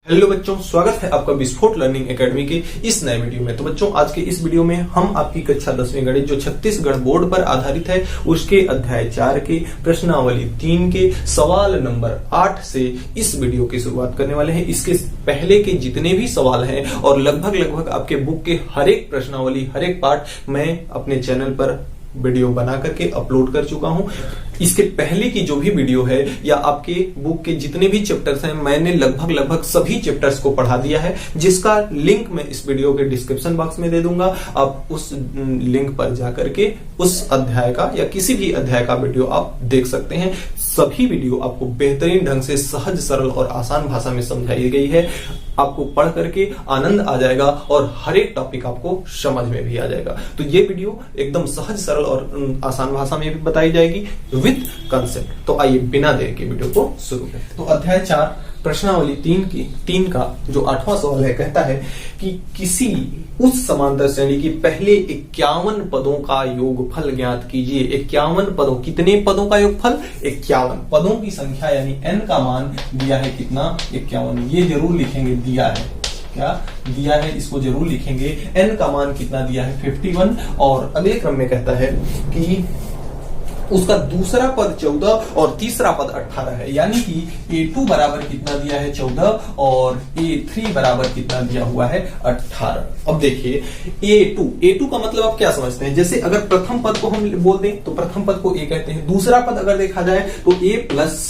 Hello बच्चों, स्वागत है आपका विस्फोट लर्निंग एकेडमी के इस नए वीडियो में। तो बच्चों, आज के इस वीडियो में हम आपकी कक्षा 10वीं गणित जो छत्तीसगढ़ बोर्ड पर आधारित है उसके अध्याय 4 के प्रश्नावली 3 के सवाल नंबर 8 से इस वीडियो की शुरुआत करने वाले हैं। इसके पहले के जितने भी सवाल हैं और लगभग आपके बुक के हर एक प्रश्नावली, हर एक पार्ट मैं अपने चैनल पर वीडियो बना करके अपलोड कर चुका हूं। इसके पहले की जो भी वीडियो है या आपके बुक के जितने भी चैप्टर्स हैं, मैंने लगभग सभी चैप्टर्स को पढ़ा दिया है, जिसका लिंक मैं इस वीडियो के डिस्क्रिप्शन बॉक्स में दे दूंगा। आप उस लिंक पर जाकर के उस अध्याय का या किसी भी अध्याय का वीडियो आप देख सकते हैं। सभी वीडियो आपको बेहतरीन ढंग से सहज, सरल और आसान भाषा में समझाई गई है। आपको पढ़ करके आनंद आ जाएगा और हर एक टॉपिक आपको समझ में भी आ जाएगा। तो ये वीडियो एकदम सहज, सरल और आसान भाषा में भी बताई जाएगी विद कंसेप्ट। तो आइए बिना देर के वीडियो को शुरू करते हैं। तो अध्याय 4 प्रश्नावली 3 का जो 8वां सवाल है, कहता है कि किसी उस समांतर श्रेणी की पहले 51 पदों का योगफल ज्ञात कीजिए। 51 पदों, कितने पदों का योगफल? 51 पदों की संख्या यानी n का मान दिया है कितना? 51। ये जरूर लिखेंगे, दिया है क्या? दिया है, इसको जरूर लिखेंगे। n का मान कितना दिया है? 51। और अगले क्रम में कहता है कि उसका दूसरा पद 14 और तीसरा पद 18 है, यानी कि A2 बराबर कितना दिया है? 14 और A3 बराबर कितना दिया हुआ है? 18। अब देखिए A2 का मतलब आप क्या समझते हैं? जैसे अगर प्रथम पद को हम बोल दें तो प्रथम पद को A कहते हैं। दूसरा पद अगर देखा जाए तो A plus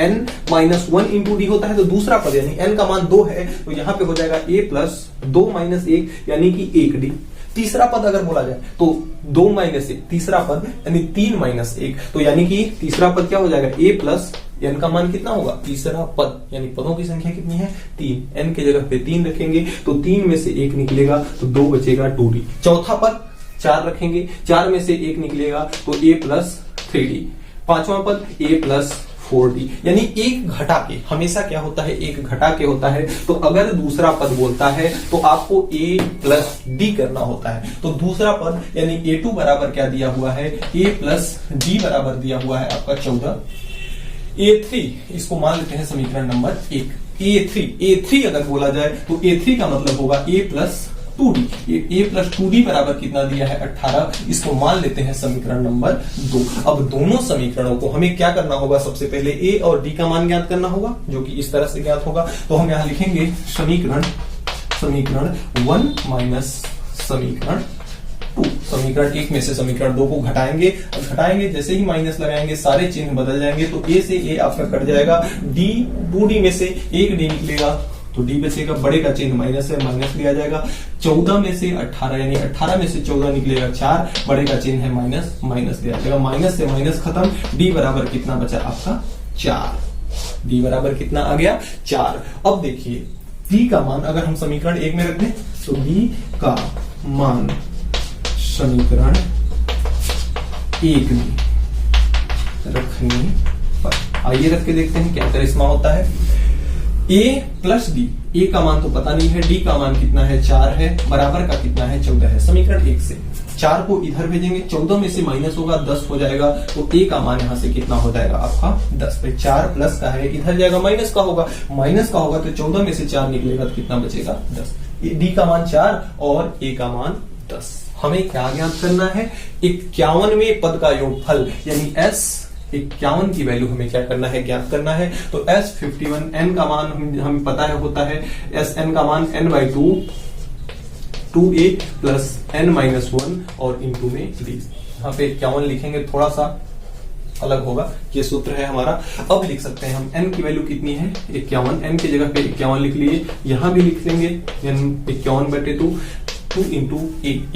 n minus 1 into D होता है। तो दूसरा पद यानी n का मान 2 है, तो यहां पे हो जाएगा A प्लस 2 माइनस 1 यानी कि 1D। तीसरा पद अगर बोला जाए तो 2 माइनस 1, तीसरा पद यानी 3 माइनस 1, तो यानी कि तीसरा पद क्या हो जाएगा? A प्लस n का मान कितना होगा? तीसरा पद यानी पदों की संख्या कितनी है? 3। n के जगह पे 3 रखेंगे तो 3 में से 1 निकलेगा तो 2 बचेगा 2D। चौथा पद 4 रखेंगे, 4 में से 1 निकलेगा तो A प्लस 3D। पांचवा पद A प्लस 4D, यानी एक घटा के हमेशा क्या होता है? एक घटा के होता है। तो अगर दूसरा पद बोलता है तो आपको A प्लस D करना होता है। तो दूसरा पद यानी A2 बराबर क्या दिया हुआ है? A प्लस D बराबर दिया हुआ है आपका 14। A3 इसको मान लेते हैं समीकरण नंबर 1। A3 अगर बोला जाए तो A3 का मतलब होगा A plus 2D। A plus 2D बराबर कितना दिया है? 18। इसको मान लेते हैं समीकरण नंबर 2। अब दोनों समीकरणों को हमें क्या करना होगा? सबसे पहले A और D का मान ज्ञात करना होगा, जो कि इस तरह से ज्ञात होगा। तो हम यहां लिखेंगे समीकरण 1 माइनस समीकरण 2। समीकरण 1 में से समीकरण 2 को घटाएंगे, जैसे ही माइनस लगाएंगे सारे चिन्ह बदल जाएंगे। तो A से A आपका कट जाएगा, D 2D में से 1D निकलेगा तो D बचेगा, बड़े का चिन्ह माइनस है, माइनस लिया जाएगा। 14 में से 18 यानी 18 में से 14 निकलेगा 4, बड़े का चिन्ह है माइनस, माइनस लिया जाएगा। माइनस से माइनस खत्म, D बराबर कितना बचा आपका? 4। D बराबर कितना आ गया? 4। अब देखिए D का मान अगर हम समीकरण 1 में रख दें तो D का मान समीकरण 1 में रखने पर आइए रख के देखते हैं क्या करिश्मा होता है। A प्लस D, A का मान तो पता नहीं है, D का मान कितना है? 4 है, बराबर का कितना है? 14 है। समीकरण 1 से 4 को इधर भेजेंगे, 14 में से माइनस होगा 10 हो जाएगा, तो A का मान यहां से कितना हो जाएगा आपका? 10 पे 4 प्लस का है, इधर जाएगा माइनस का होगा, तो 14 में से 4 निकलेगा तो कितना बचेगा? 10। D का मान 4 और A का मान 10। हमें क्या ज्ञात करना है? 51वें पद का योगफल यानी S 51 की वैल्यू हमें क्या करना है? ज्ञात करना है। तो S 51, n का मान हमें पता है होता है Sn का मान n/2 2A plus n minus 1 और इंटू में D। यहाँ पे 51 लिखेंगे, थोड़ा सा अलग होगा, ये सूत्र है हमारा। अब लिख सकते हैं हम n की वैल्यू कितनी है? 51। n की जगह पे 51 लिख लिए, यहां भी लिख लेंगे 51/2 2 इंटू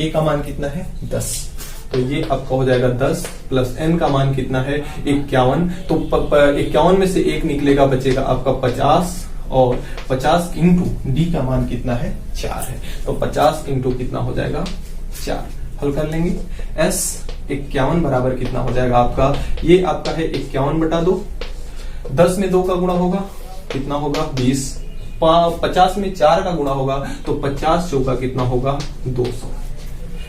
A का मान कितना है? 10। तो ये आपका हो जाएगा 10 प्लस n का मान कितना है? 51। तो 51 में से 1 निकलेगा, बचेगा आपका 50 और 50 इंटू D का मान कितना है? 4 है। तो 50 इंटू कितना हो जाएगा? 4। हल कर लेंगे। S 51 बराबर कितना हो जाएगा आपका? ये आपका है 51/2। 10 में 2 का गुणा होगा, कितना होगा? 20। 50 में 4 का गुणा होगा तो 50 चौका कितना होगा? 200।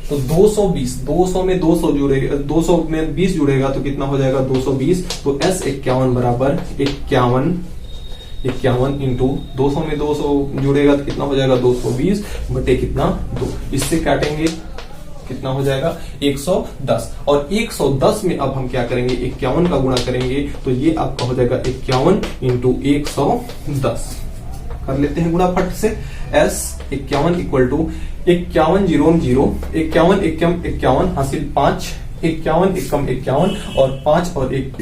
तो 220, 200 में 200 जुड़ेगा, 200 में 20 जुड़ेगा तो कितना हो जाएगा? 220। तो S 51 बराबर 51 51 इंटू 200 में 200 जुड़ेगा तो कितना हो जाएगा 220 बटे कितना 2, इससे काटेंगे कितना हो जाएगा 110, और 110 में अब हम क्या करेंगे 51 का गुणा करेंगे तो ये आपका हो जाएगा 51 इंटू 110। कर लेते हैं गुणा फट से। S 51 इक्वल टू 51 0 0 51 51 हासिल 5, 51 एकम 51 और 5 और 1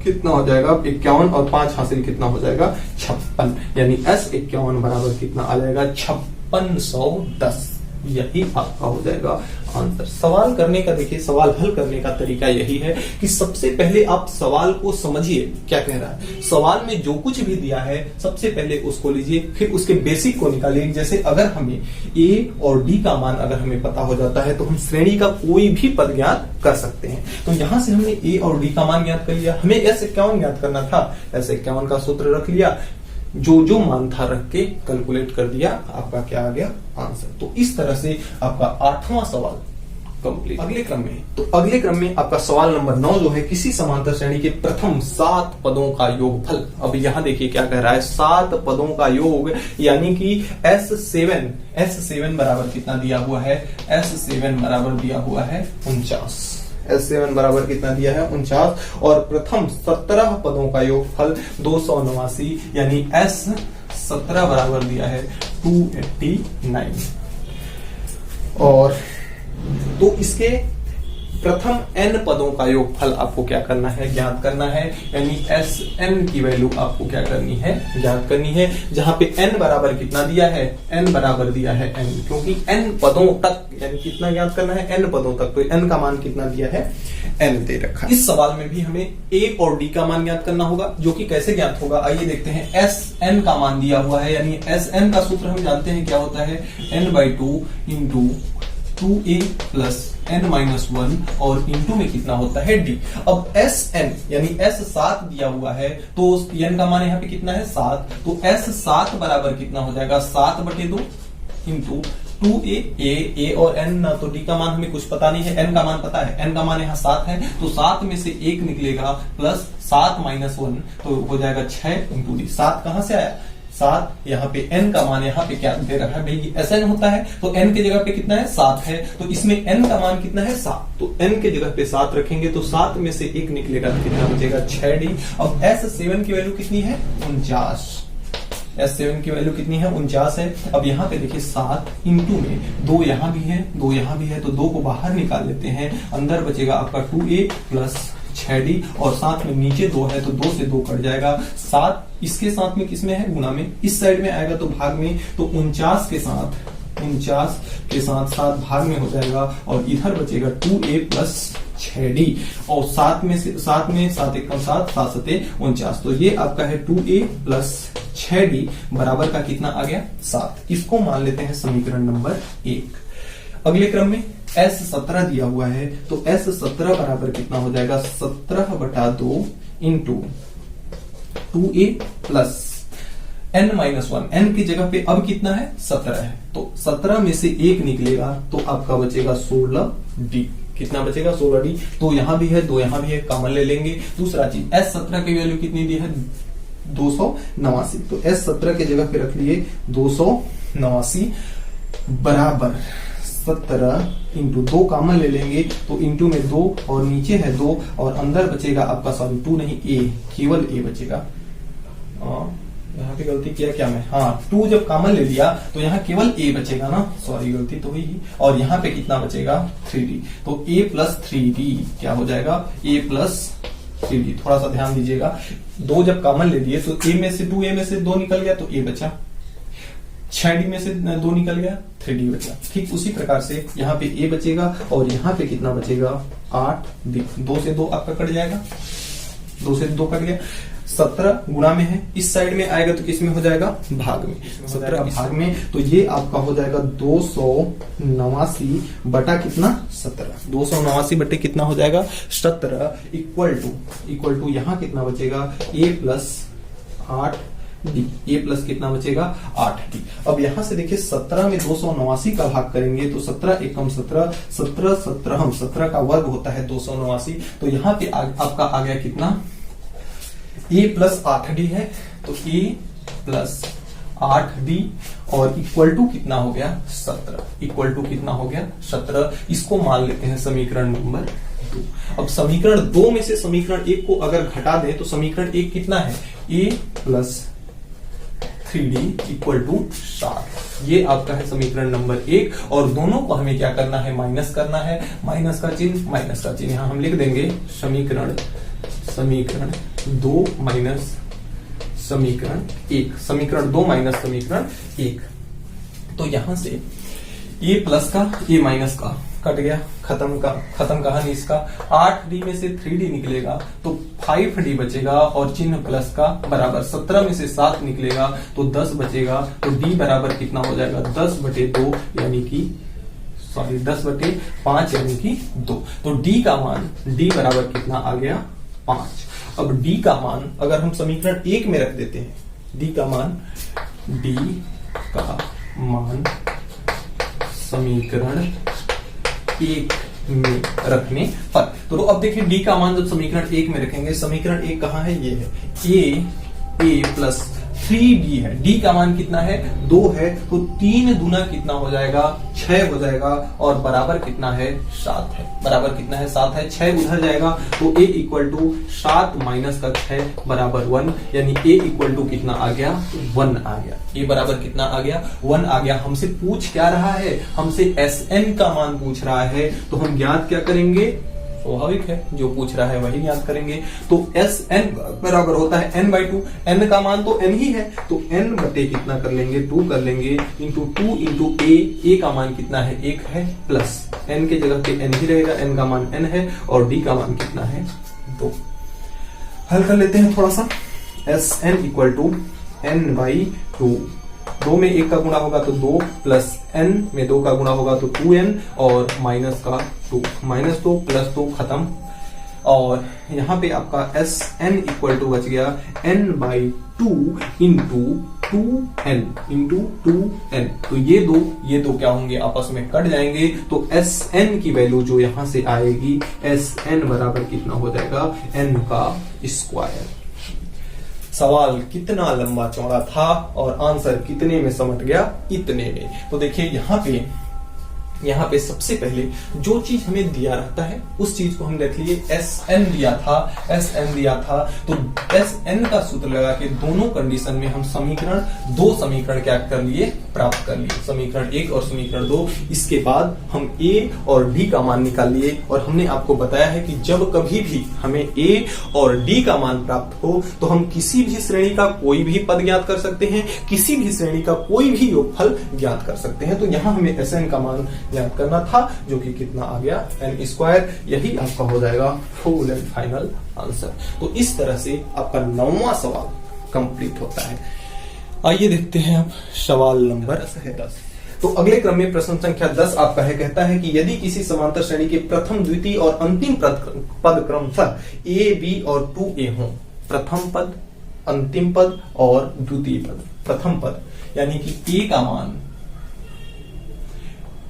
कितना हो जाएगा 51 और 5 हासिल कितना हो जाएगा 56, यानी S 51 बराबर कितना आ जाएगा 5610। यही आपका हो जाएगा आंसर। सवाल करने का देखिए, सवाल हल करने का तरीका यही है कि सबसे पहले आप सवाल को समझिए क्या कह रहा है। सवाल में जो कुछ भी दिया है सबसे पहले उसको लीजिए, फिर उसके बेसिक को निकालिए। जैसे अगर हमें ए और डी का मान अगर हमें पता हो जाता है तो हम श्रेणी का कोई भी पद ज्ञात कर सकते हैं। तो यहां से हमने ए और डी का मान ज्ञात कर लिया, हमें S51 ज्ञात करना था, S51 का सूत्र रख लिया, जो मान था रख के कैलकुलेट कर दिया, आपका क्या आ गया आंसर। तो इस तरह से आपका 8वां सवाल कंप्लीट। अगले क्रम में आपका सवाल नंबर 9 जो है, किसी समांतर श्रेणी के प्रथम 7 पदों का योगफल। अब यहां देखिए क्या कह रहा है, 7 पदों का योग, यानी कि S7 बराबर कितना दिया हुआ है, S7 बराबर दिया हुआ है 49, S7 बराबर कितना दिया है 49, और प्रथम 17 पदों का योगफल 289, यानी S17 बराबर दिया है 289। और तो इसके प्रथम n पदों का योगफल आपको क्या करना है, ज्ञात करना है, यानी Sn की वैल्यू आपको क्या करनी है, ज्ञात करनी है। जहां पे n बराबर कितना दिया है, n बराबर दिया है n, क्योंकि n पदों तक, यानी कितना ज्ञात करना है n पदों तक, तो n का मान कितना दिया है n दे रखा। इस सवाल में भी हमें a और d का मान ज्ञात करना होगा, जो कि कैसे ज्ञात होगा आइए देखते हैं। Sn का मान दिया हुआ है, यानी Sn का सूत्र हम जानते हैं क्या होता है, n/2 into 2a plus n-1 और इंटू में कितना होता है d। अब Sn यानी S7 दिया हुआ है, तो n का मान यहाँ पे कितना है 7, तो S7 बराबर कितना हो जाएगा 7/2 इंटू 2a और n ना, तो d का मान हमें कुछ पता नहीं है, n का मान पता है, n का मान यहाँ 7 है, तो 7 में से 1 निकलेगा प्लस 7-1 तो हो जाएगा 6 इंटू d। 7 कहां से आया 7, यहाँ पे n का मान यहाँ पे क्या दे रखा है भाई, Sn होता है, तो n के जगह पे कितना है 7 है, तो इसमें n का मान कितना है 7, तो n के जगह पे 7 रखेंगे तो 7 में से 1 निकलेगा तो कितना बचेगा 6d। अब S7 की वैल्यू कितनी है 49, S7 की वैल्यू कितनी है 49 है। अब यहाँ पे देखिए 7 इंटू में 2 यहाँ भी है 2 यहाँ भी है, तो 2 को बाहर निकाल लेते हैं, अंदर बचेगा आपका 2a प्लस 6d, और साथ में नीचे 2 है तो 2 से 2 कट जाएगा, 7 इसके साथ में किसमें है गुणा में, इस साइड में आएगा तो भाग में, तो 49 के साथ 7 भाग में हो जाएगा, और इधर बचेगा 2a प्लस 6d, और 7 में 7 एकम 7 7 तो ये आपका है 2a प्लस 6d बराबर का कितना आ गया 7। इसको मान लेते हैं समीकरण नंबर 1। अगले क्रम में S17 दिया हुआ है, तो S17 बराबर कितना हो जाएगा 17/2 into 2a plus n-1, n की जगह पे अब कितना है 17 है, तो 17 में से 1 निकलेगा तो आपका बचेगा 16d। कितना बचेगा 16d, तो यहां भी है 2 यहां भी है, कॉमन ले लेंगे। दूसरा चीज S17 की वैल्यू कितनी दी है 289, तो S17 के जगह पे रख लिए 289 बराबर 17 इंटू 2 कॉमन ले लेंगे, तो इंटू में 2 और नीचे है 2 और अंदर बचेगा आपका, सॉरी 2 नहीं a, केवल a बचेगा। यहाँ पे गलती किया क्या मैं, हाँ 2 जब कॉमन ले लिया तो यहाँ केवल a बचेगा ना, सॉरी गलती तो हुई, और यहाँ पे कितना बचेगा 3d, तो a प्लस 3d क्या हो जाएगा a प्लस 3d। थोड़ा सा ध्यान दीजिएगा, 2 जब कॉमन ले लिए तो a में से 2 निकल गया तो a बचा, 6d में से 2 निकल गया 3d बचा। ठीक उसी प्रकार से यहाँ पे a बचेगा और यहाँ पे कितना बचेगा 8d, 2 से 2 आपका कट जाएगा, 2 से 2 कट गया, 17 गुणा में है, इस साइड में आएगा तो किसमें हो जाएगा भाग में, 17 भाग में, तो ये आपका हो जाएगा 289 बटा कितना 17, 289 बटे कितना हो जाएगा 17 इक्वल टू यहाँ कितना बचेगा a plus 8d, a plus कितना बचेगा 8d। अब यहां से देखिए 17 में 289 का भाग करेंगे तो 17 एकम 17 17 का वर्ग होता है 289, तो यहाँ पे आपका आ गया कितना a प्लस 8d है, तो a प्लस 8d और इक्वल टू कितना हो गया 17, इक्वल टू कितना हो गया 17। इसको मान लेते हैं समीकरण नंबर 2। अब समीकरण 2 में से समीकरण 1 को अगर घटा दें तो समीकरण 1 कितना है, a plus 3d equal to 7। ये आपका है समीकरण नंबर 1 और दोनों को हमें क्या करना है, माइनस करना है। माइनस का चिन्ह यहां हम लिख देंगे समीकरण 2 माइनस समीकरण 1, समीकरण 2 माइनस समीकरण 1। तो यहां से a प्लस का a माइनस का कट गया, खत्म कहानी इसका। 8d में से 3d निकलेगा तो 5d बचेगा और चिन्ह प्लस का बराबर 17 में से 7 निकलेगा तो 10 बचेगा। तो d बराबर कितना हो जाएगा 10/2 यानी कि 10/5 यानी कि 2। तो d का मान d बराबर कितना आ गया 5। अब d का मान अगर हम समीकरण 1 में रख देते हैं, d का मान समीकरण 1 में रखने पर, तो अब देखिए d का मान जब समीकरण 1 में रखेंगे, समीकरण 1 कहां है, ये है a प्लस 3d है। d का मान कितना है 2 है, तो 3 दूना कितना हो जाएगा 6 हो जाएगा और बराबर कितना है 7 है। बराबर कितना है 7 है, 6 उधर जाएगा तो a इक्वल टू 7 माइनस का 6 बराबर 1, यानी a इक्वल टू कितना आ गया 1 आ गया। a बराबर कितना आ गया 1 आ गया। हमसे पूछ क्या रहा है, हमसे Sn का मान पूछ रहा है, तो हम ज्ञात क्या करेंगे, स्वाभाविक है जो पूछ रहा है वही ज्ञात करेंगे। तो Sn बराबर होता है n/2, n का मान तो n ही है तो n बटे कितना कर लेंगे 2 कर लेंगे इंटू 2 इंटू a का मान कितना है 1 है, प्लस n के जगह पे n ही रहेगा, n का मान n है और d का मान कितना है 2। हल कर लेते हैं थोड़ा सा। Sn इक्वल टू n/2, 2 में 1 का गुणा होगा तो 2 प्लस n में 2 का गुणा होगा तो 2n और माइनस का 2, माइनस 2 प्लस 2 खत्म। और यहाँ पे आपका Sn इक्वल टू बच गया n/2 इंटू 2n। तो ये दो क्या होंगे आपस में कट जाएंगे, तो Sn की वैल्यू जो यहां से आएगी Sn बराबर कितना हो जाएगा n का स्क्वायर। सवाल कितना लंबा चौड़ा था और आंसर कितने में समझ गया, इतने में। तो देखिए यहाँ पे सबसे पहले जो चीज हमें दिया रहता है उस चीज को हम देख लिए। Sn दिया था तो Sn का सूत्र लगा के दोनों कंडीशन में हम दो समीकरण क्या कर लिए, प्राप्त कर लिए, समीकरण 1 और समीकरण 2। इसके बाद हम a और d का मान निकाल लिए और हमने आपको बताया है कि जब कभी भी हमें a और d का मान प्राप्त हो तो हम किसी भी श्रेणी का कोई भी पद ज्ञात कर सकते हैं, किसी भी श्रेणी का कोई भी योगफल ज्ञात कर सकते हैं। तो यहाँ हमें Sn का मान ज्ञात करना था जो कि कितना आ गया n स्क्वायर। यही आपका हो जाएगा फुल एंड फाइनल आंसर। तो इस तरह से आपका 9वां सवाल कंप्लीट होता है। आइए देखते हैं अब सवाल नंबर 10। तो अगले क्रम में प्रश्न संख्या 10 आपका है, कहता है कि यदि किसी समांतर श्रेणी के प्रथम, द्वितीय और अंतिम पद क्रमशः a, b और 2a हो। प्रथम पद, अंतिम पद और द्वितीय पद। प्रथम पद यानी कि a का मान,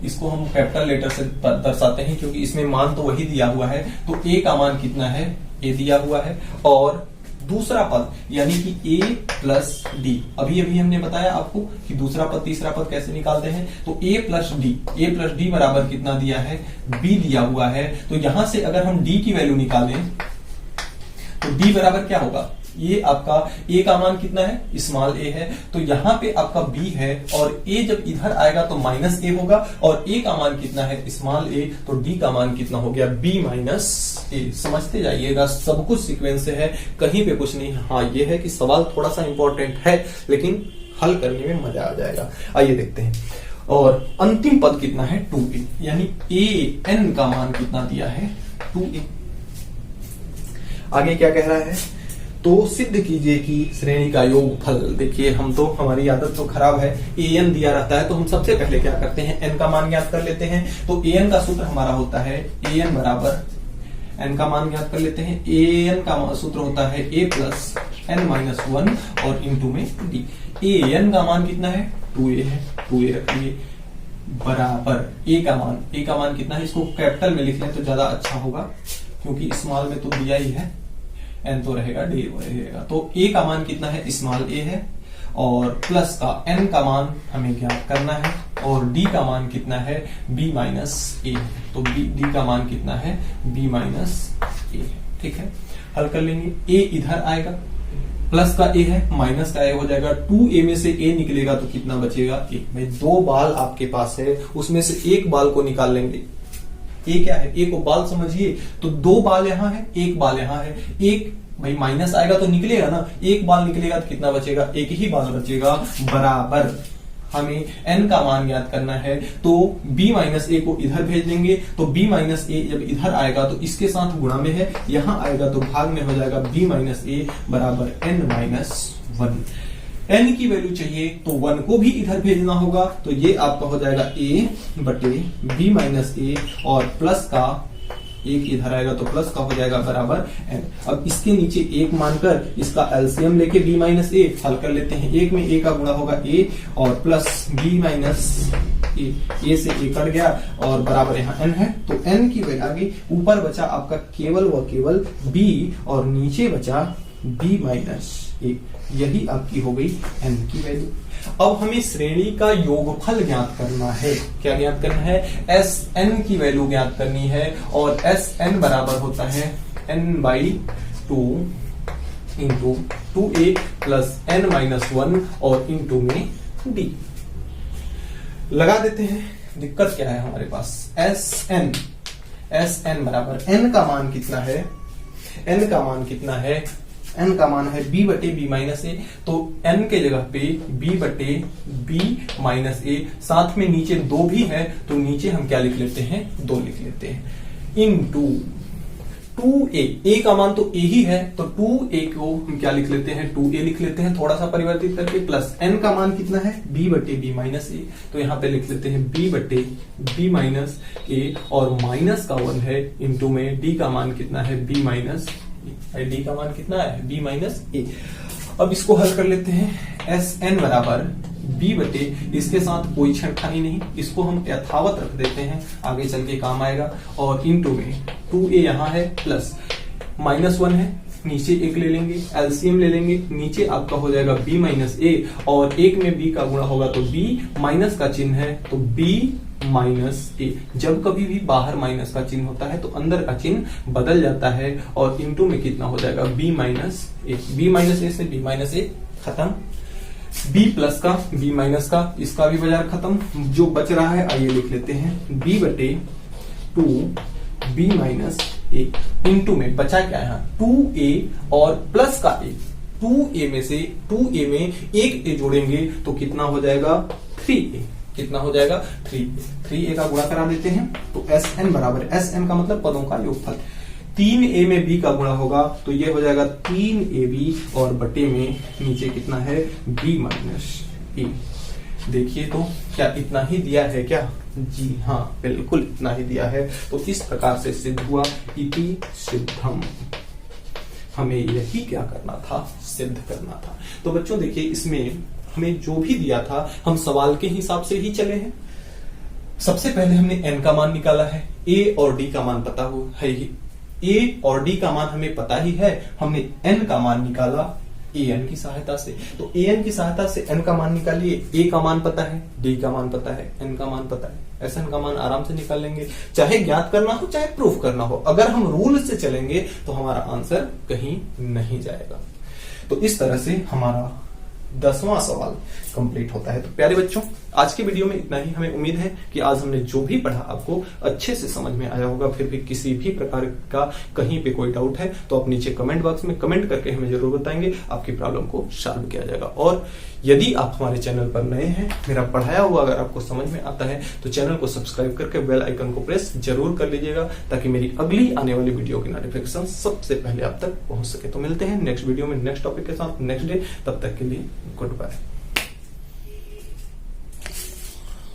इसको हम कैपिटल लेटर से दर्शाते हैं क्योंकि इसमें मान तो वही दिया हुआ है। तो a का मान कितना है, a दिया हुआ है। और दूसरा पद यानी कि a प्लस डी, अभी हमने बताया आपको कि दूसरा पद तीसरा पद कैसे निकालते हैं। तो a प्लस डी बराबर कितना दिया है, b दिया हुआ है। तो यहां से अगर हम d की वैल्यू निकालें तो d बराबर क्या होगा, ये आपका a का मान कितना है, स्मॉल a है, तो यहाँ पे आपका b है और a जब इधर आएगा तो माइनस a होगा और a का मान कितना है, स्मॉल a, तो d का मान कितना हो गया, b माइनस a। समझते जाइएगा, सब कुछ सीक्वेंस से है, कहीं पे कुछ नहीं। हाँ ये है कि सवाल थोड़ा सा इंपॉर्टेंट है लेकिन हल करने में मजा आ जाएगा। आइए देखते हैं। और अंतिम पद कितना है, 2a, यानी a n का मान कितना दिया है, 2a। आगे क्या कह रहा है, तो सिद्ध कीजिए कि श्रेणी का योगफल। देखिए हम तो, हमारी आदत तो खराब है, an दिया रहता है तो हम सबसे पहले क्या करते हैं, n का मान ज्ञात कर लेते हैं। तो an का सूत्र हमारा होता है an बराबर, n का मान ज्ञात कर लेते हैं। an का सूत्र होता है a प्लस n माइनस 1 और इंटू में d। an का मान कितना है, 2a है, 2a रखिए बराबर a का मान कितना है, इसको कैपिटल में लिख लें तो ज्यादा अच्छा होगा क्योंकि स्मॉल में तो दिया ही है, n तो रहेगा, d रहेगा। तो a का मान कितना है, स्मॉल a है और प्लस का n का मान हमें ज्ञात करना है और d का मान कितना है b माइनस ए। तो d का मान कितना है b माइनस ए। ठीक है, हल कर लेंगे। a इधर आएगा, प्लस का a है, माइनस का a हो जाएगा। 2a में से a निकलेगा तो कितना बचेगा a। भाई 2 बाल आपके पास है, उसमें से एक बाल को निकाल लेंगे। a क्या है, a को बाल समझिए, तो 2 बाल यहाँ है, 1 बाल यहाँ है। एक भाई माइनस आएगा तो निकलेगा ना, 1 बाल निकलेगा तो कितना बचेगा, 1 ही बाल बचेगा। बराबर हमें n का मान याद करना है, तो b माइनस ए को इधर भेज देंगे। तो b माइनस ए जब इधर आएगा तो इसके साथ गुणा में है, यहां आएगा तो भाग में हो जाएगा b माइनस ए बराबर n माइनस 1। n की वैल्यू चाहिए तो 1 को भी इधर भेजना होगा, तो ये आपका हो जाएगा a बटे b माइनस ए और प्लस का एक इधर आएगा तो प्लस का हो जाएगा बराबर n। अब इसके नीचे एक मानकर इसका एलसीएम लेके b माइनस ए हल कर लेते हैं। एक में a का गुणा होगा a और प्लस b माइनस ए से a कट गया और बराबर यहाँ n है। तो n की वैल्यू आगे ऊपर बचा आपका केवल व केवल b और नीचे बचा b माइनस ए। यही आपकी हो गई n की वैल्यू। अब हमें श्रेणी का योगफल ज्ञात करना है। क्या ज्ञात करना है, Sn की वैल्यू ज्ञात करनी है और Sn बराबर होता है n/2 into 2a plus n minus 1 और इंटू में d। लगा देते हैं। दिक्कत क्या है हमारे पास, Sn बराबर n का मान कितना है, n का मान कितना है, n का मान है b बटे b माइनस ए। तो n के जगह पे b बटे b माइनस ए, साथ में नीचे 2 भी है तो नीचे हम क्या लिख लेते हैं, 2 लिख लेते हैं। इनटू 2a, a का मान तो a ही है तो 2a को हम क्या लिख लेते हैं, 2a लिख लेते हैं थोड़ा सा परिवर्तित करके। प्लस n का मान कितना है, b बटे b माइनस ए, तो यहाँ पे लिख लेते हैं b बटे b माइनस ए और माइनस का 1 है इंटू में d का मान कितना है, b माइनस डी का मान कितना है, b माइनस ए। अब इसको हल कर लेते हैं। Sn बराबर b बटे, इसके साथ कोई छेड़खानी नहीं, इसको हम यथावत रख देते हैं, आगे चल के काम आएगा। और इंटू में 2a यहाँ है प्लस माइनस 1 है, नीचे 1 ले लेंगे, एलसीएम ले लेंगे, नीचे आपका हो जाएगा b माइनस ए और 1 में b का गुणा होगा तो b, माइनस का चिन्ह है तो b माइनस ए। जब कभी भी बाहर माइनस का चिन्ह होता है तो अंदर का चिन्ह बदल जाता है और इंटू में कितना हो जाएगा, b माइनस ए। b माइनस ए से b माइनस ए खत्म, b प्लस का b माइनस का, इसका भी बाजार खत्म। जो बच रहा है आइए लिख लेते हैं, b बटे 2b माइनस ए इंटू में बचा क्या है, 2a और प्लस का a। 2a में से 2a में एक a जोड़ेंगे तो कितना हो जाएगा, 3a। कितना हो जाएगा, 3a का गुणा करा देते हैं। तो Sn बराबर, Sn का मतलब पदों का योगफल, 3a में b का गुणा होगा तो ये हो जाएगा 3ab और बटे में नीचे कितना है, b माइनस ए। देखिए तो क्या इतना ही दिया है क्या, जी हाँ बिल्कुल इतना ही दिया है। तो इस प्रकार से सिद्ध हुआ, इति सिद्धम। हमें यही क्या करना था, सिद्ध करना था। तो बच्चों देखिए इसमें हमें जो भी दिया था हम सवाल के हिसाब से ही चले हैं। सबसे पहले हमने n का मान निकाला है, a और d का मान पता हो है ही, a और d का मान हमें पता ही है, हमने n का मान निकाला an की सहायता से। तो an की सहायता से n का मान निकालिए, a का मान पता है, d का मान पता है, n का मान पता है, Sn का मान आराम से निकाल लेंगे। चाहे ज्ञात करना हो चाहे प्रूफ करना हो, अगर हम रूल से चलेंगे तो हमारा आंसर कहीं नहीं जाएगा। तो इस तरह से हमारा 10वां सवाल कंप्लीट होता है। तो प्यारे बच्चों आज के वीडियो में इतना ही। हमें उम्मीद है कि आज हमने जो भी पढ़ा आपको अच्छे से समझ में आया होगा। फिर भी किसी भी प्रकार का कहीं पे कोई डाउट है तो आप नीचे कमेंट बॉक्स में कमेंट करके हमें जरूर बताएंगे, आपकी प्रॉब्लम को सॉल्व किया जाएगा। और यदि आप हमारे चैनल पर नए हैं, मेरा पढ़ाया हुआ अगर आपको समझ में आता है तो चैनल को सब्सक्राइब करके बेल आइकन को प्रेस जरूर कर लीजिएगा, ताकि मेरी अगली आने वाली वीडियो की नोटिफिकेशन सबसे पहले आप तक पहुंच सके। तो मिलते हैं नेक्स्ट वीडियो में नेक्स्ट टॉपिक के साथ नेक्स्ट डे। तब तक के लिए गुड बाय।